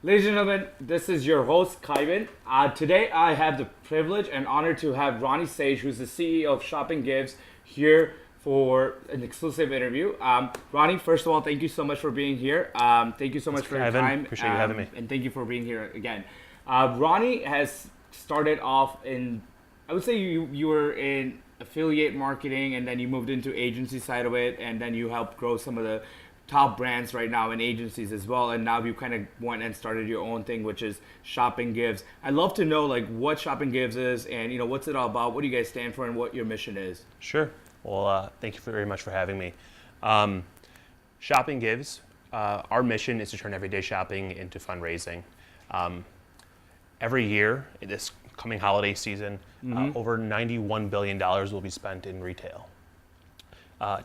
Ladies and gentlemen, this is your host, Kaivan. Today I have the privilege and honor to have Ronny Sage, who's the CEO of ShoppingGives, here for an exclusive interview. Ronny, first of all, thank you so much for being here. Thank you so much for your time. Appreciate you having me. And thank you for being here again. Ronny has started off in, I would say you were in affiliate marketing, and then you moved into agency side of it, and then you helped grow some of the top brands right now in agencies as well, and now you kind of went and started your own thing, which is ShoppingGives. I'd love to know like what ShoppingGives is, and what's it all about, what do you guys stand for, and what your mission is. Sure. Well, thank you very much for having me. ShoppingGives, our mission is to turn everyday shopping into fundraising. Every year, this coming holiday season, over $91 billion will be spent in retail.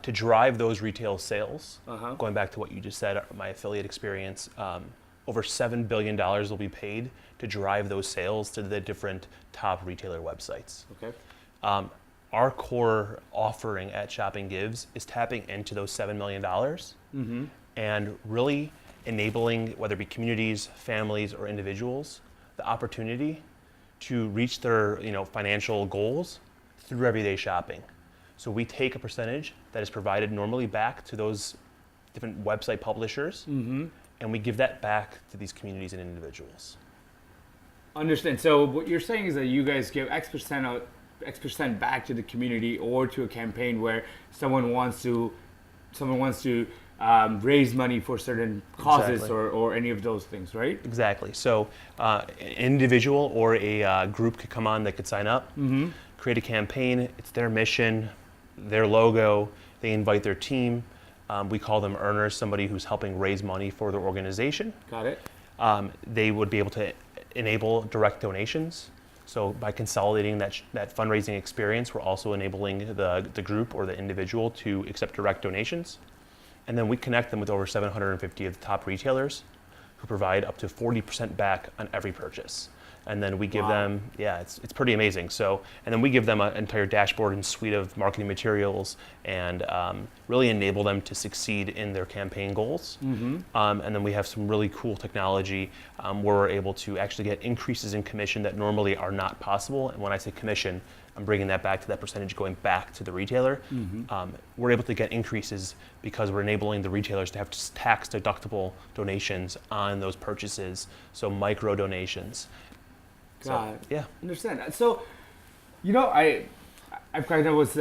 To drive those retail sales, going back to what you just said, my affiliate experience, over $7 billion will be paid to drive those sales to the different top retailer websites. Okay. Our core offering at ShoppingGives is tapping into those $7 million and really enabling, whether it be communities, families, or individuals, the opportunity to reach their financial goals through everyday shopping. So we take a percentage that is provided normally back to those different website publishers, and we give that back to these communities and individuals. Understand. So what you're saying is that you guys give X percent back to the community or to a campaign where someone wants to raise money for certain causes. Exactly. or any of those things, right? Exactly. So an individual or a group could come on, they could sign up, create a campaign. It's their mission, their logo. They invite their team. We call them earners, somebody who's helping raise money for their organization. Got it. They would be able to enable direct donations. So by consolidating that fundraising experience, we're also enabling the group or the individual to accept direct donations. And then we connect them with over 750 of the top retailers who provide up to 40% back on every purchase. And then we give them, it's pretty amazing. So, and then we give them an entire dashboard and suite of marketing materials and really enable them to succeed in their campaign goals. And then we have some really cool technology where we're able to actually get increases in commission that normally are not possible. And when I say commission, I'm bringing that back to that percentage going back to the retailer. We're able to get increases because we're enabling the retailers to have tax deductible donations on those purchases, so micro donations. Got it. Yeah. Understand that. So, I kind of was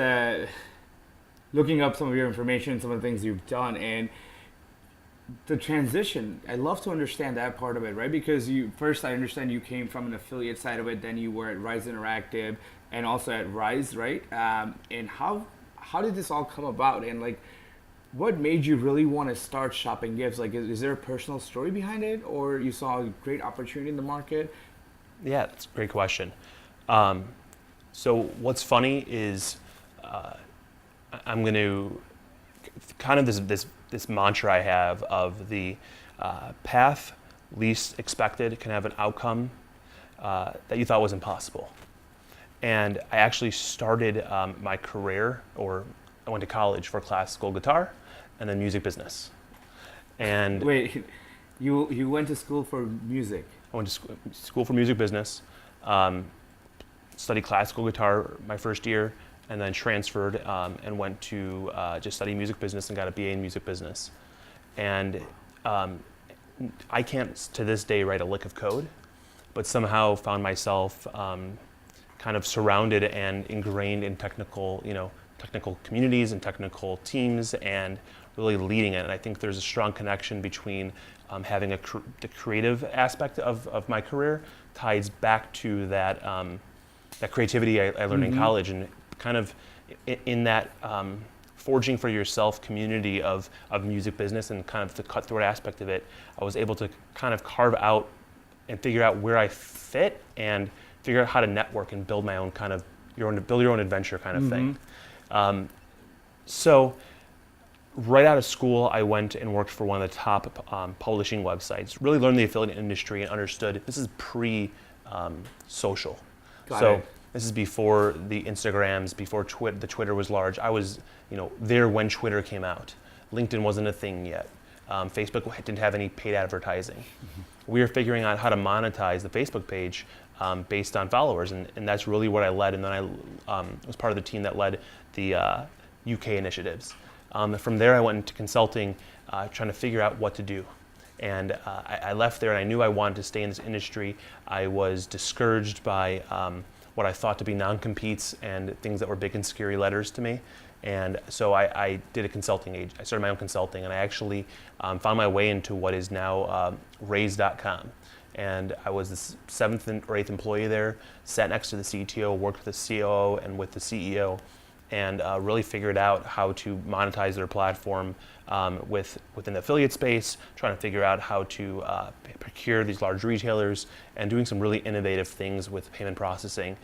looking up some of your information, some of the things you've done, and the transition. I love to understand that part of it, right? Because I understand you came from an affiliate side of it, then you were at Rise Interactive, and also at Rise, right? And how did this all come about? And like, what made you really want to start ShoppingGives? Like, is there a personal story behind it, or you saw a great opportunity in the market? Yeah, that's a great question. So what's funny is I'm going to kind of this mantra I have of the path least expected can have an outcome that you thought was impossible. And I actually started my career, or I went to college for classical guitar and then music business. And Wait, you went to school for music? I went to school for music business, studied classical guitar my first year, and then transferred and went to just study music business and got a BA in music business. And I can't to this day write a lick of code, but somehow found myself kind of surrounded and ingrained in technical communities and technical teams and really leading it. And I think there's a strong connection between having the creative aspect of my career ties back to that creativity I learned in college, and kind of in that forging for yourself community of music business and kind of the cutthroat aspect of it. I was able to kind of carve out and figure out where I fit and figure out how to network and build my own kind of build your own adventure kind of thing. So right out of school, I went and worked for one of the top publishing websites. Really learned the affiliate industry and understood this is pre-social. So this is before the Instagrams, before the Twitter was large. I was, there when Twitter came out. LinkedIn wasn't a thing yet. Facebook didn't have any paid advertising. we were figuring out how to monetize the Facebook page based on followers, and that's really what I led. And then I was part of the team that led the UK initiatives. From there, I went into consulting, trying to figure out what to do. And I left there, and I knew I wanted to stay in this industry. I was discouraged by what I thought to be non-competes and things that were big and scary letters to me. And so I did a consulting age. I started my own consulting, and I actually found my way into what is now Raise.com. And I was the 7th or 8th employee there, sat next to the CTO, worked with the COO and with the CEO, and really figured out how to monetize their platform within the affiliate space, trying to figure out how to procure these large retailers, and doing some really innovative things with payment processing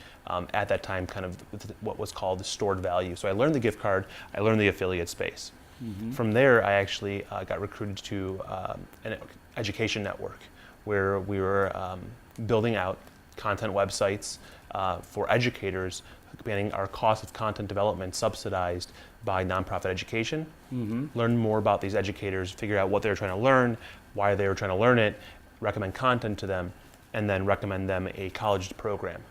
at that time, kind of with what was called the stored value. So I learned the gift card, I learned the affiliate space. Mm-hmm. From there, I actually got recruited to an education network where we were building out content websites for educators, expanding our cost of content development subsidized by nonprofit education. Mm-hmm. Learn more about these educators, figure out what they were trying to learn, why they were trying to learn it, recommend content to them, and then recommend them a college program.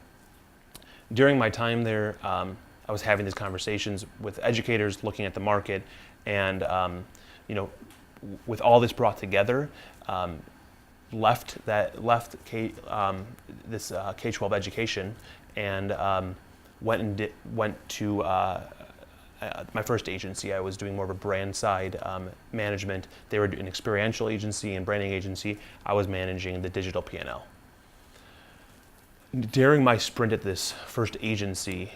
During my time there, I was having these conversations with educators, looking at the market, and with all this brought together, left this K-12 education and went to my first agency. I was doing more of a brand side management. They were an experiential agency and branding agency. I was managing the digital P&L. During my sprint at this first agency,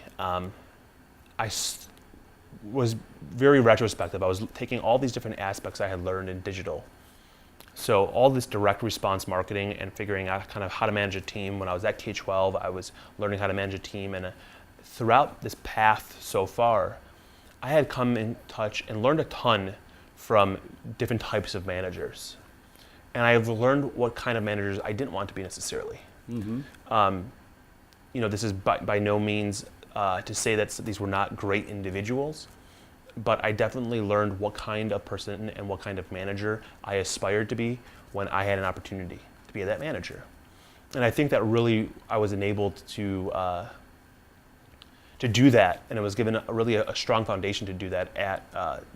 was very retrospective. I was taking all these different aspects I had learned in digital. So all this direct response marketing and figuring out kind of how to manage a team. When I was at K-12, I was learning how to manage a team, and throughout this path so far, I had come in touch and learned a ton from different types of managers. And I've learned what kind of managers I didn't want to be necessarily. Mm-hmm. This is by no means to say that these were not great individuals, but I definitely learned what kind of person and what kind of manager I aspired to be when I had an opportunity to be that manager. And I think that really I was enabled to do that, and it was given a strong foundation to do that at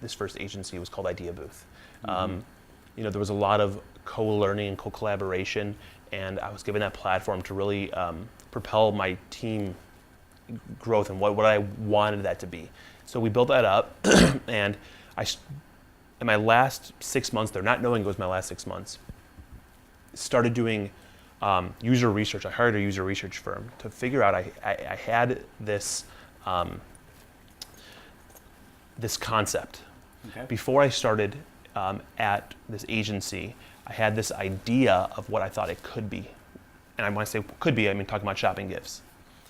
this first agency. It was called Idea Booth. Mm-hmm. There was a lot of co-learning and co-collaboration, and I was given that platform to really propel my team growth and what I wanted that to be. So we built that up, and in my last 6 months there, not knowing it was my last 6 months, started doing user research. I hired a user research firm to figure out I had this this concept. Okay. Before I started at this agency, I had this idea of what I thought it could be. And when I say could be, I mean talking about ShoppingGives.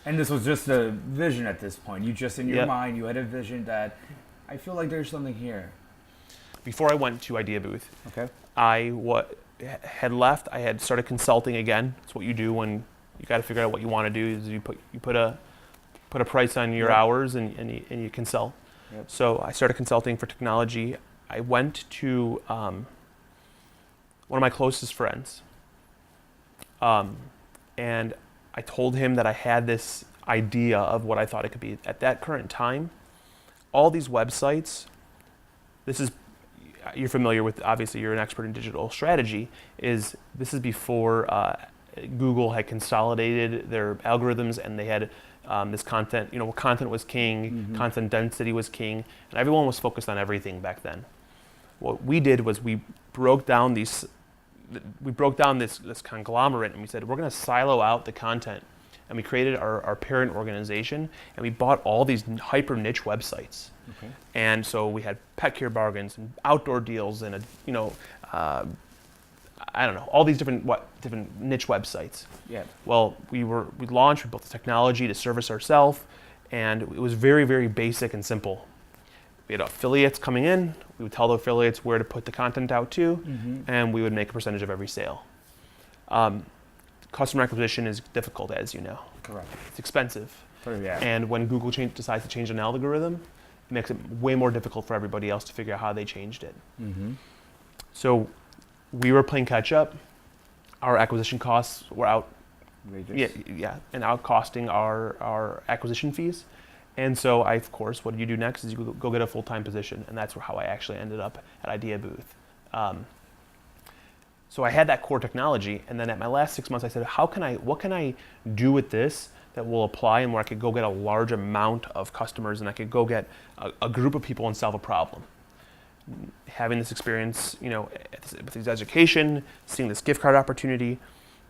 And this was just a vision at this point. You just, in your mind, you had a vision that I feel like there's something here. Before I went to Idea Booth, okay, I had left. I had started consulting again. It's what you do when you got to figure out what you want to do. Is you put a price on your hours and you consult. Yep. So I started consulting for technology. I went to one of my closest friends, and I told him that I had this idea of what I thought it could be. At that current time, all these websites, you're familiar with, obviously you're an expert in digital strategy, this is before Google had consolidated their algorithms, and they had this content, content was king, mm-hmm. content density was king, and everyone was focused on everything back then. What we did was we broke down this conglomerate, and we said, we're going to silo out the content. And we created our parent organization, and we bought all these hyper niche websites. Okay. And so we had pet care bargains and outdoor deals and all these different niche websites. Yeah. Well, we launched, we built the technology to service ourselves, and it was very, very basic and simple. We had affiliates coming in. We would tell the affiliates where to put the content out to, mm-hmm. and we would make a percentage of every sale. Customer acquisition is difficult, as you know. Correct. It's expensive. Yeah. And when Google decides to change an algorithm, it makes it way more difficult for everybody else to figure out how they changed it. Mm-hmm. So we were playing catch up. our acquisition costs were out, Wages. and out costing our acquisition fees. And so of course, what you do next is you go get a full-time position, and that's how I actually ended up at Idea Booth. So I had that core technology, and then at my last 6 months, I said, what can I do with this that will apply, and where I could go get a large amount of customers, and I could go get a group of people and solve a problem. Having this experience, with this education, seeing this gift card opportunity,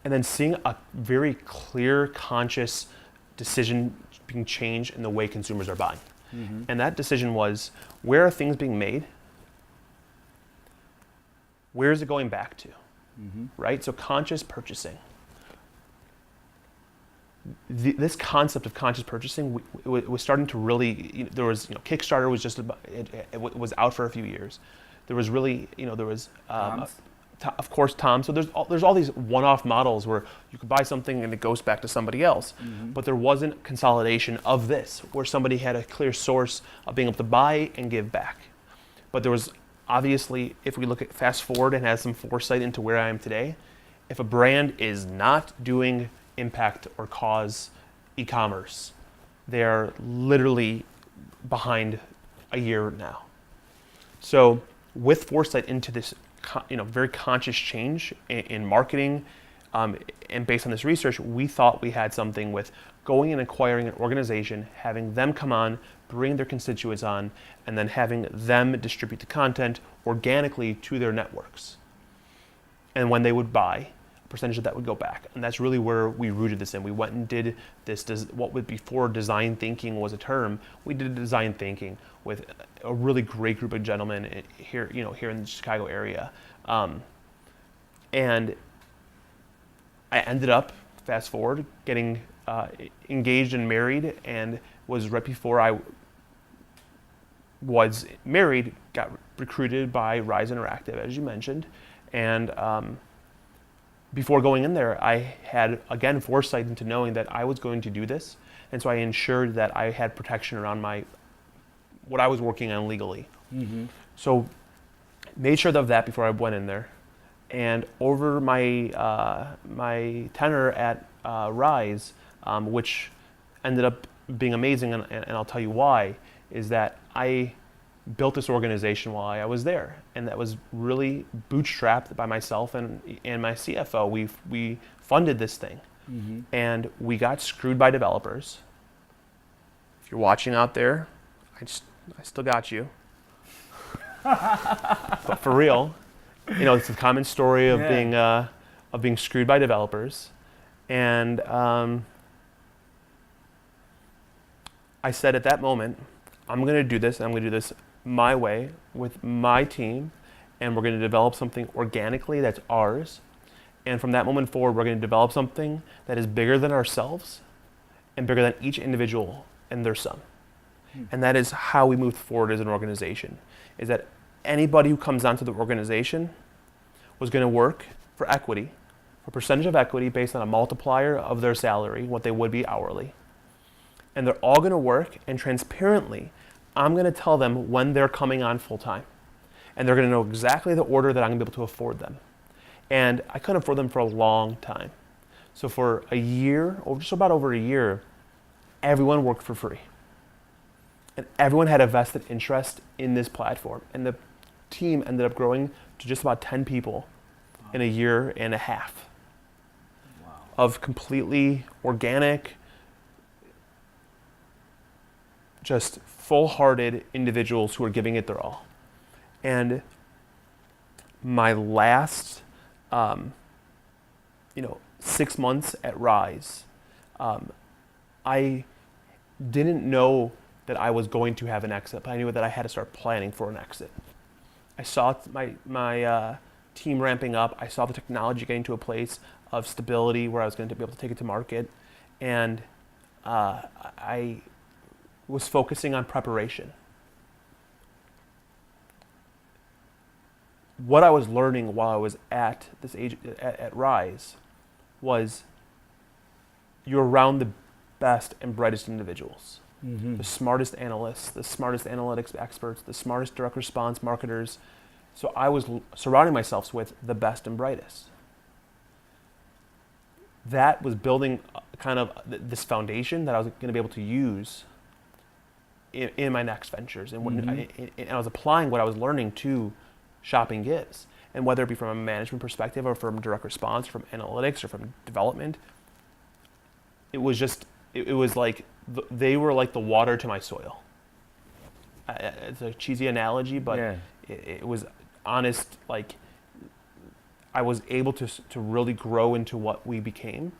and then seeing a very clear, conscious decision being changed in the way consumers are buying. Mm-hmm. And that decision was, where are things being made? Where is it going back to? Mm-hmm. Right? So conscious purchasing. This concept of conscious purchasing was starting to really, there was, Kickstarter was just about, it was out for a few years. There was really, there was, of course, Tom. So there's all these one-off models where you could buy something and it goes back to somebody else. Mm-hmm. But there wasn't consolidation of this, where somebody had a clear source of being able to buy and give back. But there was, obviously, if we look at fast forward and have some foresight into where I am today, if a brand is not doing impact or cause e-commerce, they're literally behind a year now. So with foresight into this, very conscious change in marketing, and based on this research, we thought we had something with going and acquiring an organization, having them come on, bring their constituents on, and then having them distribute the content organically to their networks. And when they would buy, a percentage of that would go back. And that's really where we rooted this in. We went and did this, what would before design thinking was a term. We did design thinking with a really great group of gentlemen here in the Chicago area. And I ended up, fast forward, getting engaged and married, and was right before I was married, got recruited by Rise Interactive, as you mentioned. And before going in there, I had, again, foresight into knowing that I was going to do this. And so I ensured that I had protection around what I was working on legally. Mm-hmm. So made sure of that before I went in there. And over my my tenure at Rise, which ended up being amazing, and I'll tell you why, is that I built this organization while I was there, and that was really bootstrapped by myself and my CFO. We funded this thing, Mm-hmm. and we got screwed by developers. If you're watching out there, I still got you. But for real, it's a common story of being screwed by developers, and I said at that moment, I'm going to do this, and I'm going to do this my way with my team, and we're going to develop something organically that's ours. And from that moment forward, we're going to develop something that is bigger than ourselves and bigger than each individual and their son. And that is how we moved forward as an organization, is that anybody who comes onto the organization was going to work for equity, for percentage of equity based on a multiplier of their salary, what they would be hourly. And they're all going to work, and transparently, I'm going to tell them when they're coming on full time. And they're going to know exactly the order that I'm going to be able to afford them. And I couldn't afford them for a long time. So for a year, just about over a year, everyone worked for free. And everyone had a vested interest in this platform. And the team ended up growing to just about 10 people in a year and a half. Wow. Of completely organic, just full-hearted individuals who are giving it their all. And my last, 6 months at Rise, I didn't know that I was going to have an exit, but I knew that I had to start planning for an exit. I saw my team ramping up. I saw the technology getting to a place of stability where I was going to be able to take it to market, and I was focusing on preparation. What I was learning while I was at this age at Rise was you're around the best and brightest individuals, Mm-hmm. the smartest analysts, the smartest analytics experts, the smartest direct response marketers. So I was surrounding myself with the best and brightest. that was building kind of this foundation that I was going to be able to use in my next ventures, and when I was applying what I was learning to ShoppingGives, and whether it be from a management perspective or from direct response, from analytics or from development, it was just it was like they were like the water to my soil. It's a cheesy analogy, but Yeah. it was honest. Like I was able to really grow into what we became,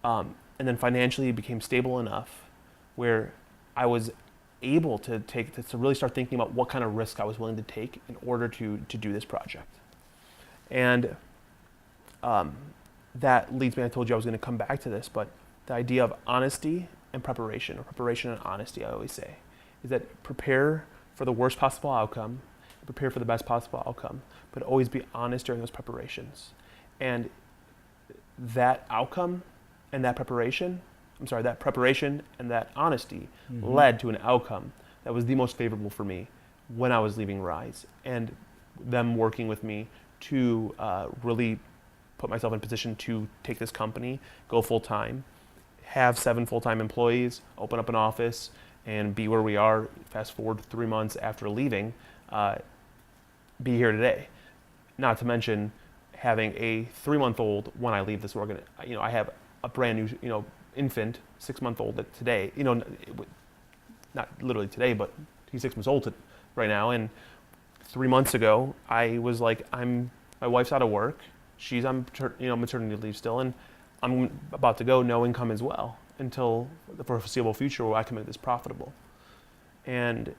and then financially it became stable enough where I was able to really start thinking about what kind of risk I was willing to take in order to do this project. And that leads me, I told you I was going to come back to this, but the idea of honesty and preparation, or preparation and honesty, I always say, is that prepare for the worst possible outcome, prepare for the best possible outcome, but always be honest during those preparations. And that outcome and that preparation, that preparation and that honesty led to an outcome that was the most favorable for me when I was leaving Rise, and them working with me to really put myself in a position to take this company, go full time, have 7 full-time employees, open up an office, and be where we are. Fast forward 3 months after leaving, be here today. Not to mention having a 3-month-old when I leave this organ. I have a brand new, infant, 6-month-old today. Not literally today, but he's 6 months old right now. And 3 months ago, I was like, my wife's out of work. She's on maternity leave still, and I'm about to go no income as well until the foreseeable future where I can make this profitable. And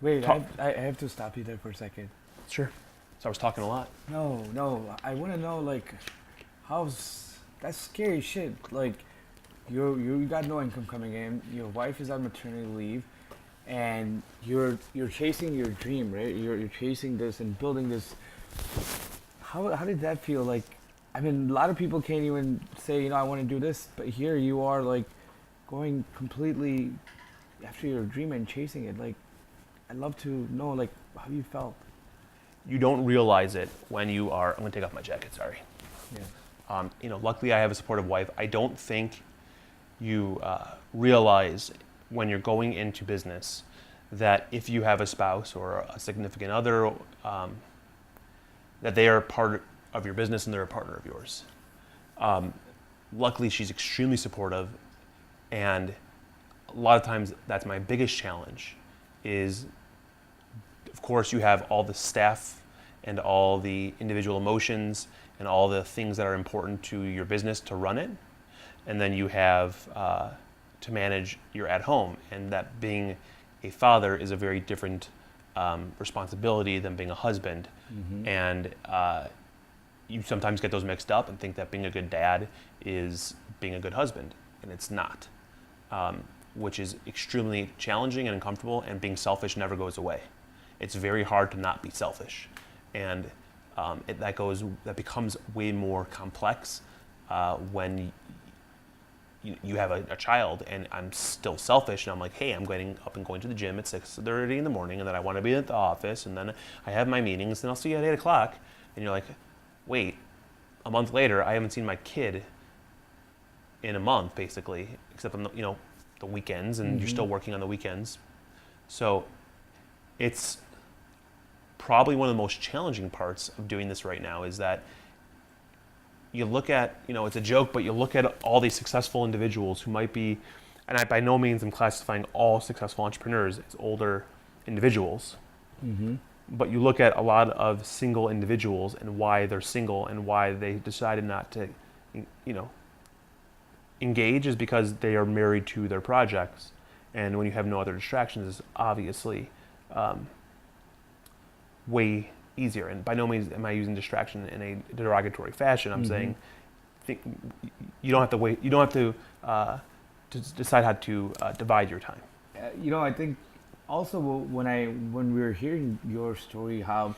Wait, I have to stop you there for a second. sure. So I was talking a lot. No, I want to know, like, how's that's scary shit. Like, you got no income coming in. Your wife is on maternity leave, and you're chasing your dream, right? You're chasing this and building this. How did that feel? Like, I mean, a lot of people can't even say, I want to do this, but here you are, like, going completely after your dream and chasing it. Like, I'd love to know, like, how you felt. You don't realize it when you are. I'm going to take off my jacket. Sorry. Yeah. Luckily I have a supportive wife. I don't think you realize when you're going into business that if you have a spouse or a significant other, that they are part of your business and they're a partner of yours. Luckily, she's extremely supportive, and a lot of times that's my biggest challenge is, of course, you have all the staff and all the individual emotions and all the things that are important to your business to run it, and then you have to manage your at home, and that being a father is a very different responsibility than being a husband. And you sometimes get those mixed up and think that being a good dad is being a good husband, and it's not, which is extremely challenging and uncomfortable, and being selfish never goes away. It's very hard to not be selfish, and that becomes way more complex when you have a child, and I'm still selfish, and I'm like, hey, I'm getting up and going to the gym at 6:30 in the morning, and then I want to be at the office, and then I have my meetings, and I'll see you at 8 o'clock, and you're like, wait, a month later, I haven't seen my kid in a month, basically, except on the weekends, and you're still working on the weekends. So it's probably one of the most challenging parts of doing this right now is that you look at, it's a joke, but you look at all these successful individuals who might be, and I by no means am classifying all successful entrepreneurs as older individuals, but you look at a lot of single individuals and why they're single and why they decided not to, engage is because they are married to their projects. And when you have no other distractions, it's obviously way easier. And by no means am I using distraction in a derogatory fashion. I'm saying you don't have to wait. You don't have to decide how to divide your time. I think also when we were hearing your story, how,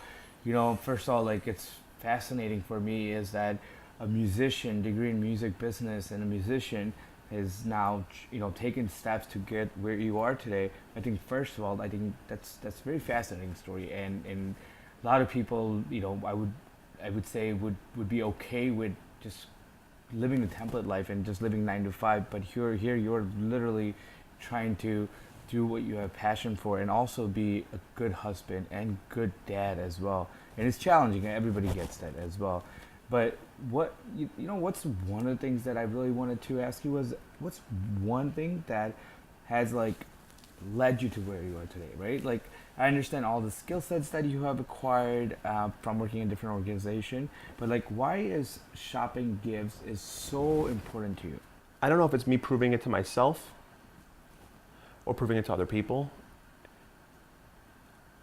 first of all, like, it's fascinating for me is that a musician, degree in music business, and a musician is now, taking steps to get where you are today. I think first of all, I think that's a very fascinating story, and a lot of people, I would say would be okay with just living the template life and just living 9 to 5, but you're literally trying to do what you have passion for and also be a good husband and good dad as well. And it's challenging, and everybody gets that as well. But what what's one of the things that I really wanted to ask you was, what's one thing that has like led you to where you are today, right? Like, I understand all the skill sets that you have acquired from working in different organization, but like, why is Shopping Gives is so important to you? I don't know if it's me proving it to myself or proving it to other people.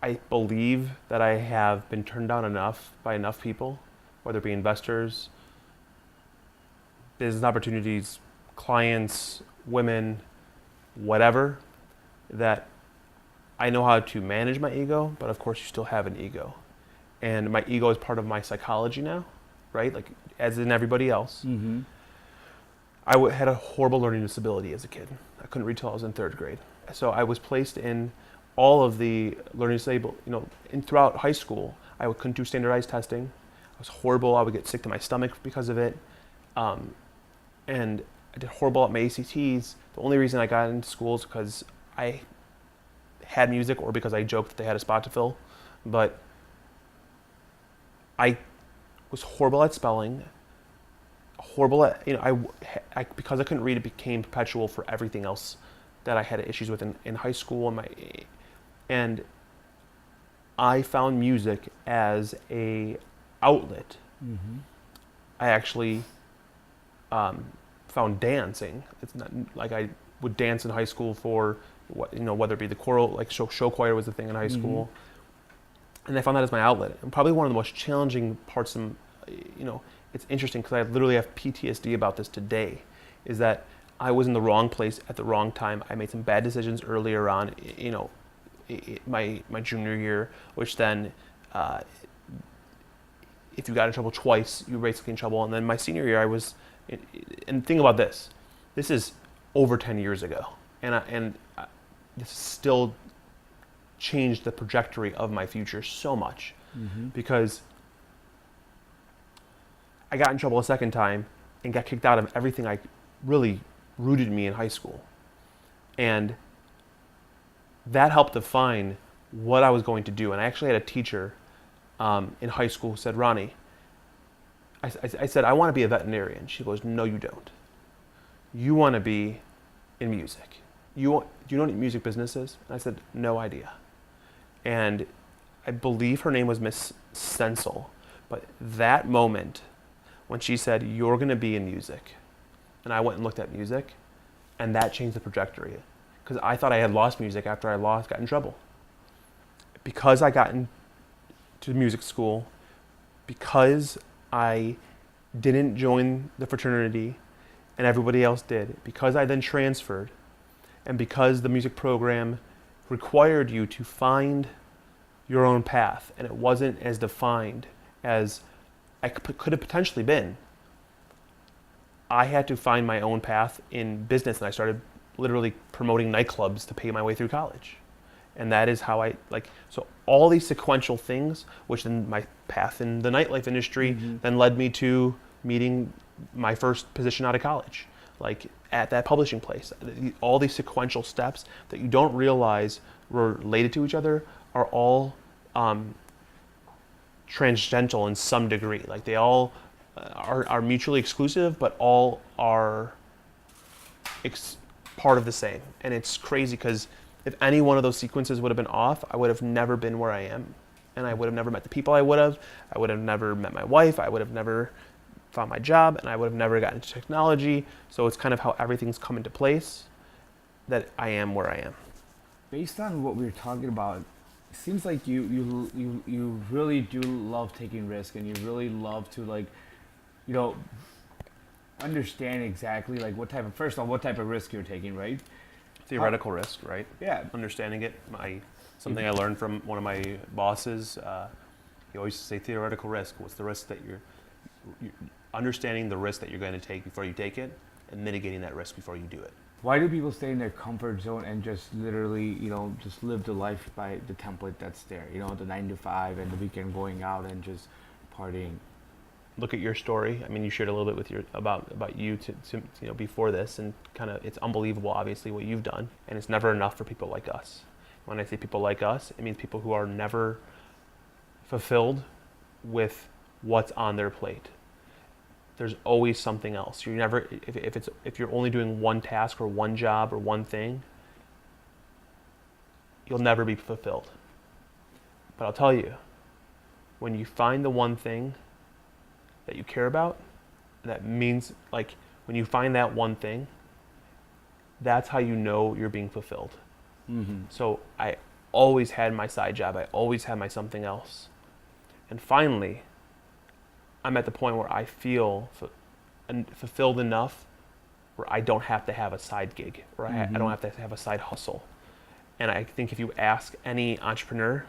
I believe that I have been turned down enough by enough people, whether it be investors, business opportunities, clients, women, whatever, that I know how to manage my ego, but of course you still have an ego. And my ego is part of my psychology now, right? Like, as in everybody else. Mm-hmm. Had a horrible learning disability as a kid. I couldn't read till I was in 3rd grade. So I was placed in all of the learning disabled, throughout high school. Couldn't do standardized testing. I was horrible. I would get sick to my stomach because of it. And I did horrible at my ACTs. The only reason I got into school is because I had music or because I joked that they had a spot to fill. But I was horrible at spelling, horrible at, because I couldn't read, it became perpetual for everything else that I had issues with in high school. And I found music as a outlet. Mm-hmm. I actually found dancing. It's not like I would dance in high school for whether it be the choral, like show choir was the thing in high school, and I found that as my outlet. And probably one of the most challenging parts of, it's interesting because I literally have PTSD about this today, is that I was in the wrong place at the wrong time. I made some bad decisions earlier on, my junior year, which then, if you got in trouble twice, you were basically in trouble. And then my senior year, and think about this. This is over 10 years ago. And this still changed the trajectory of my future so much, because I got in trouble a second time and got kicked out of everything I really rooted me in high school. And that helped define what I was going to do. And I actually had a teacher in high school who said, Ronny, I said, I want to be a veterinarian. She goes, no, you don't. You want to be in music. Do you know what music business is? And I said, no idea. And I believe her name was Miss Stencil. But that moment when she said, you're going to be in music, and I went and looked at music, and that changed the trajectory. Because I thought I had lost music after I got in trouble. Because I got into music school, because I didn't join the fraternity and everybody else did, because I then transferred, and because the music program required you to find your own path, and it wasn't as defined as I could have potentially been, I had to find my own path in business, and I started literally promoting nightclubs to pay my way through college. And that is how so all these sequential things, which then my path in the nightlife industry then led me to meeting my first position out of college, like at that publishing place. All these sequential steps that you don't realize were related to each other are all transcendental in some degree. Like, they all are mutually exclusive, but all are part of the same. And it's crazy because if any one of those sequences would have been off, I would have never been where I am. And I would have never met the people I would have never met my wife, I would have never found my job, and I would have never gotten into technology. So it's kind of how everything's come into place that I am where I am. Based on what we were talking about, it seems like you really do love taking risk, and you really love to understand exactly like what type of risk you're taking, right? Theoretical risk, right? Yeah. Understanding it. Something I learned from one of my bosses. He always say theoretical risk. What's the risk that you're understanding the risk that you're going to take before you take it, and mitigating that risk before you do it. Why do people stay in their comfort zone and just literally, just live the life by the template that's there? The 9 to 5 and the weekend going out and just partying. look at your story. I mean, you shared a little bit with about you to before this, and kind of it's unbelievable, obviously, what you've done, and it's never enough for people like us. When I say people like us, it means people who are never fulfilled with what's on their plate. There's always something else. You're never, if you're only doing one task or one job or one thing, you'll never be fulfilled. But I'll tell you, when you find the one thing that you care about, that means, like, when you find that one thing, that's how you know you're being fulfilled. Mm-hmm. So I always had my side job. I always had my something else. And finally, I'm at the point where I feel fulfilled enough where I don't have to have a side gig, or I don't have to have a side hustle. And I think if you ask any entrepreneur,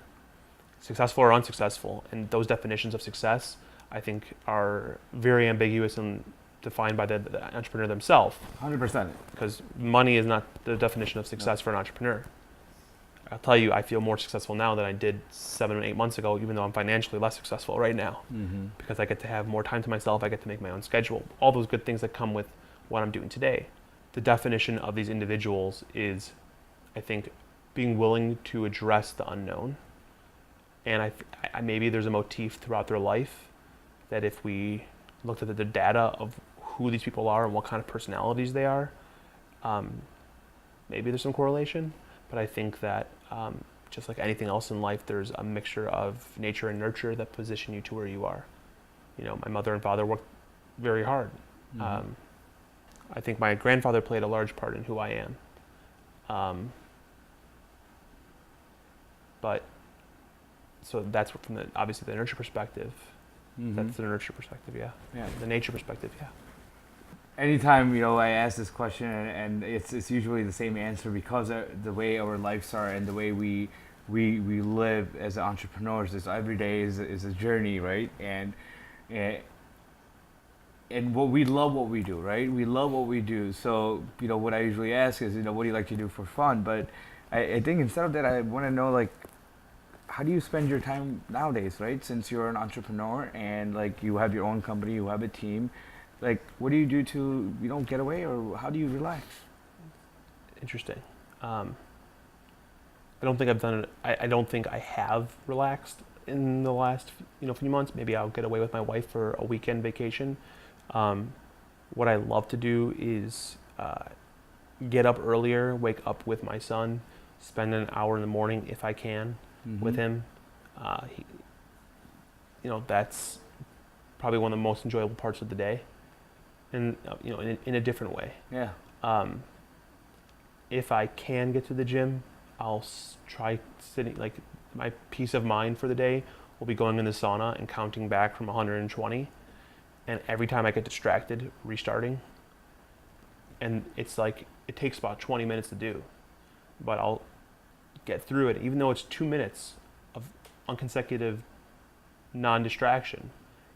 successful or unsuccessful, and those definitions of success, I think, are very ambiguous and defined by the entrepreneur themselves. 100%. Because money is not the definition of success for an entrepreneur. I'll tell you, I feel more successful now than I did 7 or 8 months ago, even though I'm financially less successful right now. Mm-hmm. Because I get to have more time to myself, I get to make my own schedule, all those good things that come with what I'm doing today. The definition of these individuals is, I think, being willing to address the unknown. And I maybe there's a motif throughout their life that if we looked at the data of who these people are and what kind of personalities they are, maybe there's some correlation. But I think that just like anything else in life, there's a mixture of nature and nurture that position you to where you are. You know, my mother and father worked very hard. Mm-hmm. I think my grandfather played a large part in who I am. But so that's from obviously the nurture perspective. Mm-hmm. That's the nurture perspective, yeah. Yeah. The nature perspective, yeah. Anytime I ask this question, and it's usually the same answer, because of the way our lives are and the way we live as entrepreneurs. Is every day is a journey, right? And what we love what we do, right? We love what we do. So what I usually ask is what do you like to do for fun? But I think instead of that, I want to know, like, how do you spend your time nowadays, right? Since you're an entrepreneur and like you have your own company, you have a team. Like, what do you do to, get away, or how do you relax? Interesting. I don't think I've done it. I don't think I have relaxed in the last, few months. Maybe I'll get away with my wife for a weekend vacation. What I love to do is get up earlier, wake up with my son, spend an hour in the morning if I can with him. That's probably one of the most enjoyable parts of the day. And in a different way. Yeah. If I can get to the gym, I'll try sitting. Like, my peace of mind for the day will be going in the sauna and counting back from 120, and every time I get distracted, restarting. And it's like it takes about 20 minutes to do, but I'll get through it, even though it's 2 minutes of unconsecutive non-distraction.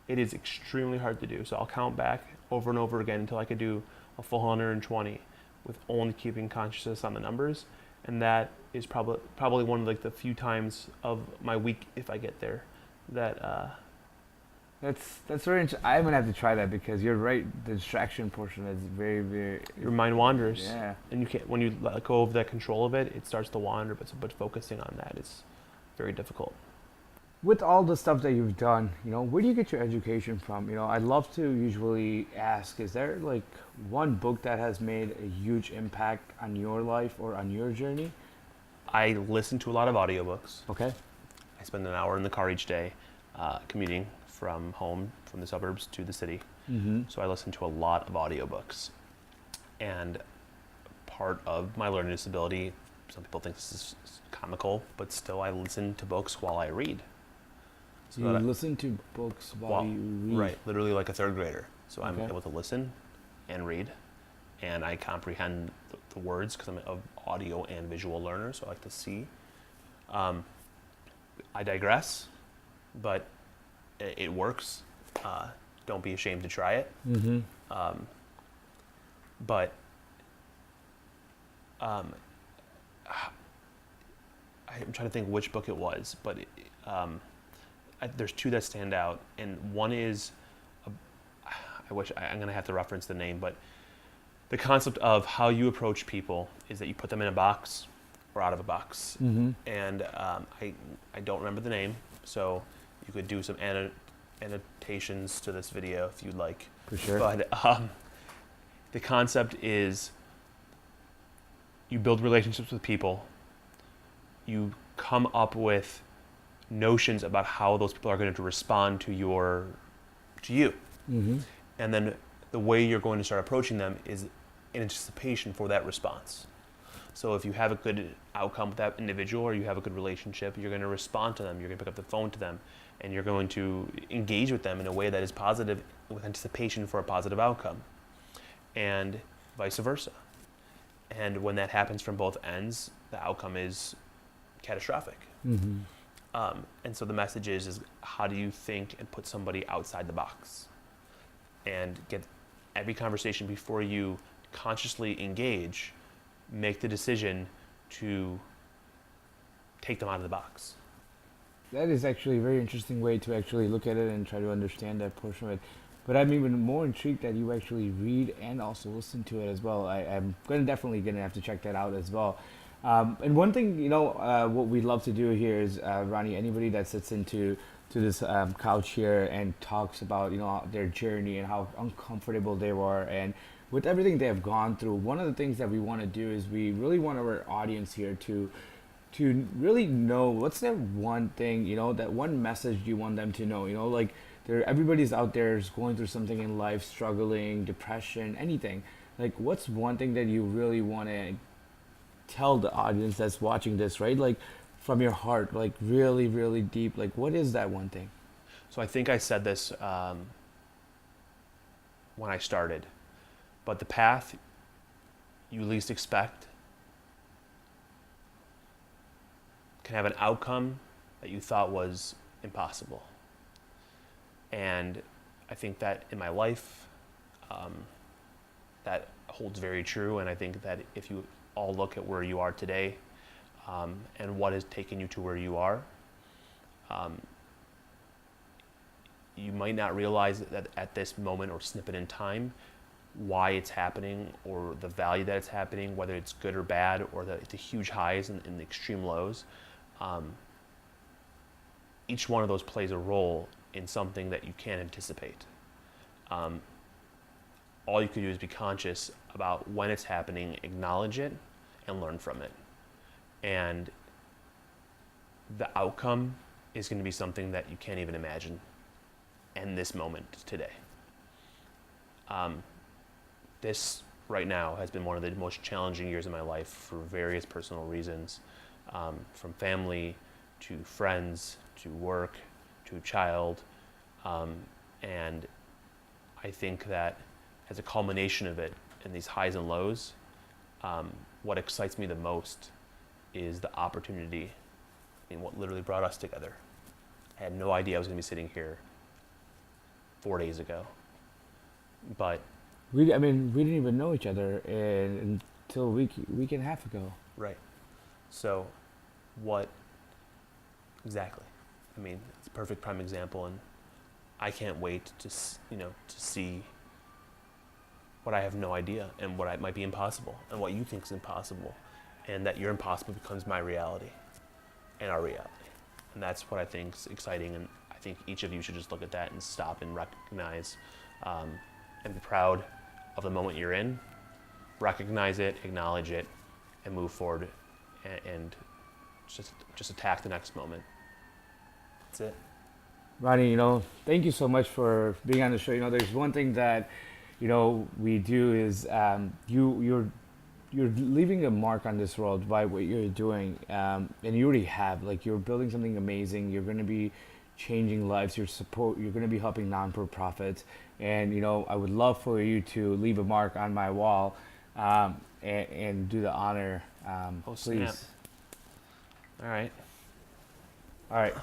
It is extremely hard to do. So I'll count back over and over again until I could do a full 120 with only keeping consciousness on the numbers. And that is probably one of, like, the few times of my week, if I get there, that That's very interesting. I'm gonna have to try that, because you're right. The distraction portion is very, very. your mind wanders. Yeah. And you can't, when you let go of that control of it, it starts to wander. But focusing on that is very difficult. With all the stuff that you've done, where do you get your education from? I'd love to usually ask, is there like one book that has made a huge impact on your life or on your journey? I listen to a lot of audiobooks. Okay. I spend an hour in the car each day, commuting from home, from the suburbs to the city. Mm-hmm. So I listen to a lot of audiobooks. And part of my learning disability, some people think this is comical, but still I listen to books while I read. So you listen to books while you read? Right, literally like a third grader. So I'm Okay. able to listen and read, and I comprehend the words because I'm an audio and visual learner, so I like to see. I digress, but it works. Don't be ashamed to try it. Mm-hmm. But I'm trying to think which book it was, but there's two that stand out, and one is I'm going to have to reference the name, but the concept of how you approach people is that you put them in a box or out of a box. Mm-hmm. And I don't remember the name, so you could do some annotations to this video if you'd like. For sure. But the concept is you build relationships with people, you come up with notions about how those people are going to respond to you. Mm-hmm. And then the way you're going to start approaching them is in anticipation for that response. So if you have a good outcome with that individual or you have a good relationship, you're going to respond to them, you're going to pick up the phone to them, and you're going to engage with them in a way that is positive with anticipation for a positive outcome, and vice versa. And when that happens from both ends, the outcome is catastrophic. Mm-hmm. And so the message is how do you think and put somebody outside the box and get every conversation before you consciously engage, make the decision to take them out of the box. That is actually a very interesting way to actually look at it and try to understand that portion of it. But I'm even more intrigued that you actually read and also listen to it as well. I'm definitely going to have to check that out as well. And one thing, what we love to do here is, Ronny, anybody that sits into this couch here and talks about, their journey and how uncomfortable they were and with everything they have gone through, one of the things that we want to do is we really want our audience here to really know what's that one thing, that one message you want them to know, like everybody's out there is going through something in life, struggling, depression, anything. Like, what's one thing that you really want to tell the audience that's watching this, right? Like, from your heart, like really, really deep, like what is that one thing? So I think I said this when I started, but the path you least expect can have an outcome that you thought was impossible. And I think that in my life, that holds very true. And I think that if you all look at where you are today, and what has taken you to where you are, you might not realize that at this moment or snippet in time, why it's happening or the value that it's happening, whether it's good or bad, or the huge highs and the extreme lows. Each one of those plays a role in something that you can't anticipate. All you can do is be conscious about when it's happening, acknowledge it, and learn from it. And the outcome is going to be something that you can't even imagine in this moment today. This right now has been one of the most challenging years of my life for various personal reasons, from family to friends to work to child. And I think that as a culmination of it and these highs and lows, what excites me the most is the opportunity and what literally brought us together. I had no idea I was going to be sitting here 4 days ago, but We didn't even know each other until a week and a half ago. right. So, what exactly? I mean, it's a perfect prime example, and I can't wait to see what I have no idea and what might be impossible and what you think is impossible, and that your impossible becomes my reality and our reality. And that's what I think is exciting, and I think each of you should just look at that and stop and recognize and be proud of the moment you're in, recognize it, acknowledge it, and move forward and just attack the next moment. That's it. Ronny, thank you so much for being on the show. There's one thing that, we do is you're leaving a mark on this world by what you're doing, and you already have. Like, you're building something amazing. You're going to be changing lives. You're going to be helping non-for-profits, and I would love for you to leave a mark on my wall, and do the honor, please. Snap. All right. All right.